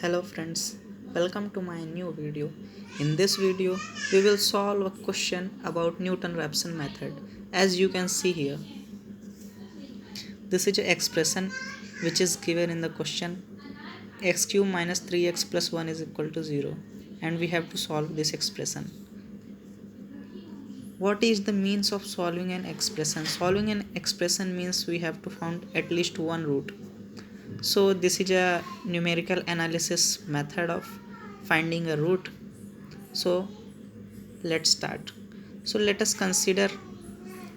Hello friends, welcome to my new video. In this video, we will solve a question about Newton-Raphson method. As you can see here, this is an expression which is given in the question x cube minus 3x plus 1 is equal to 0, and we have to solve this expression. What is the means of solving an expression? Solving an expression means we have to find at least one root. So this is a numerical analysis method of finding a root. So let's start. So let us consider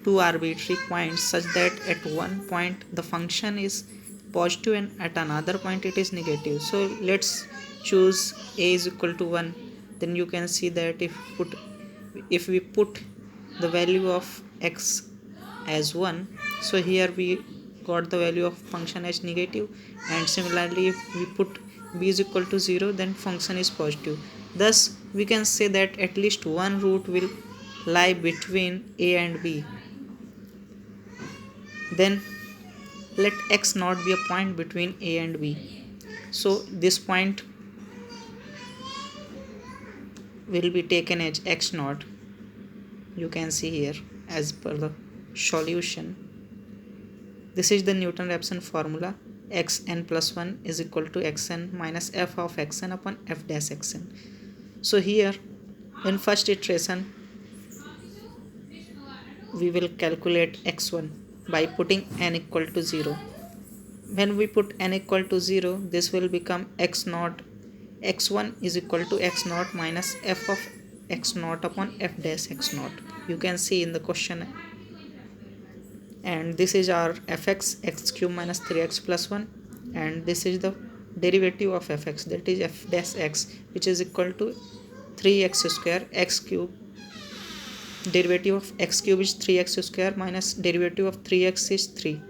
two arbitrary points such that at one point the function is positive and at another point it is negative. So let's choose a is equal to 1. Then you can see that if we put the value of x as 1, so here we got the value of function as negative, and similarly if we put b is equal to 0, then function is positive. Thus we can say that at least one root will lie between a and b. Then let x not be a point between a and b. So this point will be taken as x naught. You can see here as per the solution. This is the Newton-Raphson formula. Xn plus 1 is equal to xn minus f of xn upon f dash xn. So here in first iteration we will calculate x1 by putting n equal to 0. When we put n equal to 0, this will become x naught. X1 is equal to x naught minus f of x naught upon f dash x naught. You can see in the question. And this is our fx, x cube minus 3x plus 1, and this is the derivative of fx, that is f dash x, which is equal to 3x square. X cube, derivative of x cube is 3x square minus derivative of 3x is 3,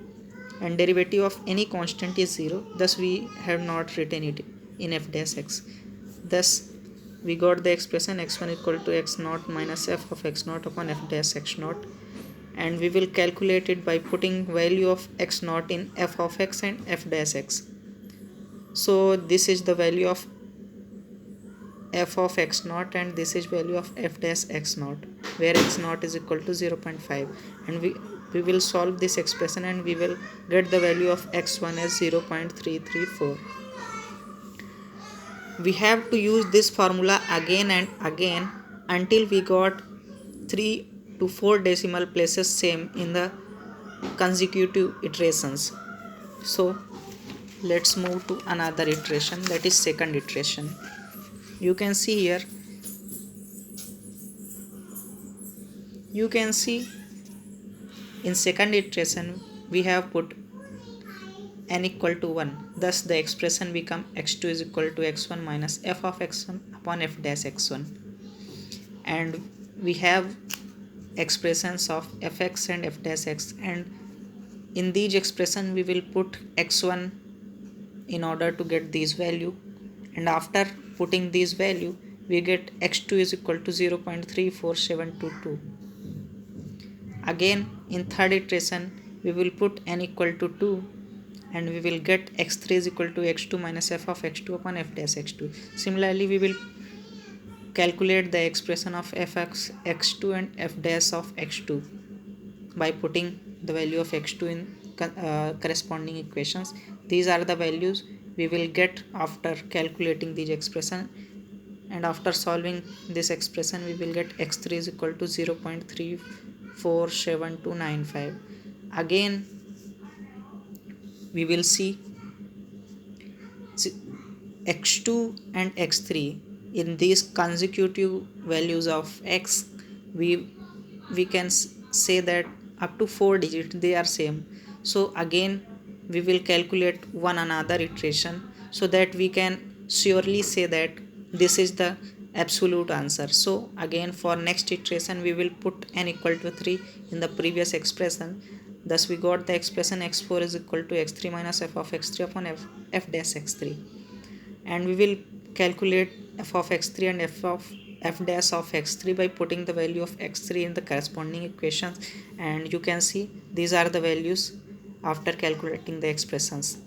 and derivative of any constant is 0. Thus we have not written it in f dash x. Thus we got the expression x1 equal to x naught minus f of x naught upon f dash x naught, and we will calculate it by putting value of x naught in f of x and f dash x. So this is the value of f of x naught, and this is value of f dash x naught, where x naught is equal to 0.5, and we will solve this expression and we will get the value of x1 as 0.334. We have to use this formula again and again until we got 3 to 4 decimal places same in the consecutive iterations. So let's move to another iteration, that is second iteration. You can see here, you can see in second iteration we have put n equal to 1. Thus the expression become x2 is equal to x1 minus f of x1 upon f dash x1, and we have expressions of fx and f dash x, and in these expression we will put x1 in order to get this value, and after putting this value we get x2 is equal to 0.34722. Again in third iteration we will put n equal to 2, and we will get x3 is equal to x2 minus f of x2 upon f dash x2. Similarly we will calculate the expression of fx x2 and f dash of x2 by putting the value of x2 in corresponding equations. These are the values we will get after calculating these expression, and after solving this expression we will get x3 is equal to 0.347295. Again we will see x2 and x3 in these consecutive values of x. We can say that up to 4 digits they are same. So again we will calculate one another iteration so that we can surely say that this is the absolute answer. So again for next iteration we will put n equal to 3 in the previous expression. Thus we got the expression x4 is equal to x3 minus f of x3 upon f dash x3, and we will calculate f of x3 and f dash of x3 by putting the value of x3 in the corresponding equations, and you can see these are the values after calculating the expressions.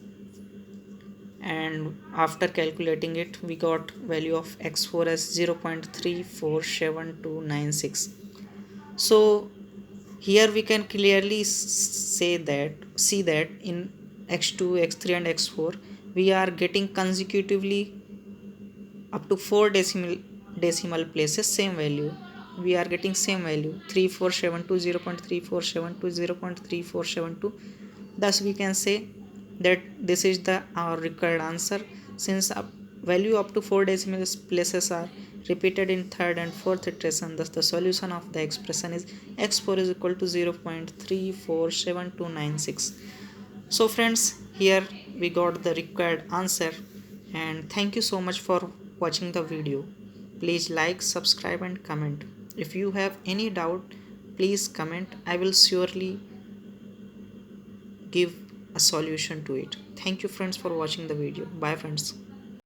and after calculating it we got value of x4 as 0.347296. So here we can clearly see that in x2, x3 and x4 we are getting consecutively up to 4 decimal places same value. We are getting same value 3472, 0.3472, 0.3472. Thus we can say that this is the our required answer, since value up to 4 decimal places are repeated in third and fourth iteration. Thus the solution of the expression is x4 is equal to 0.347296. So friends, here we got the required answer, and thank you so much for watching the video. Please like, subscribe and comment. If you have any doubt, please comment. I will surely give a solution to it. Thank you friends for watching the video. Bye friends.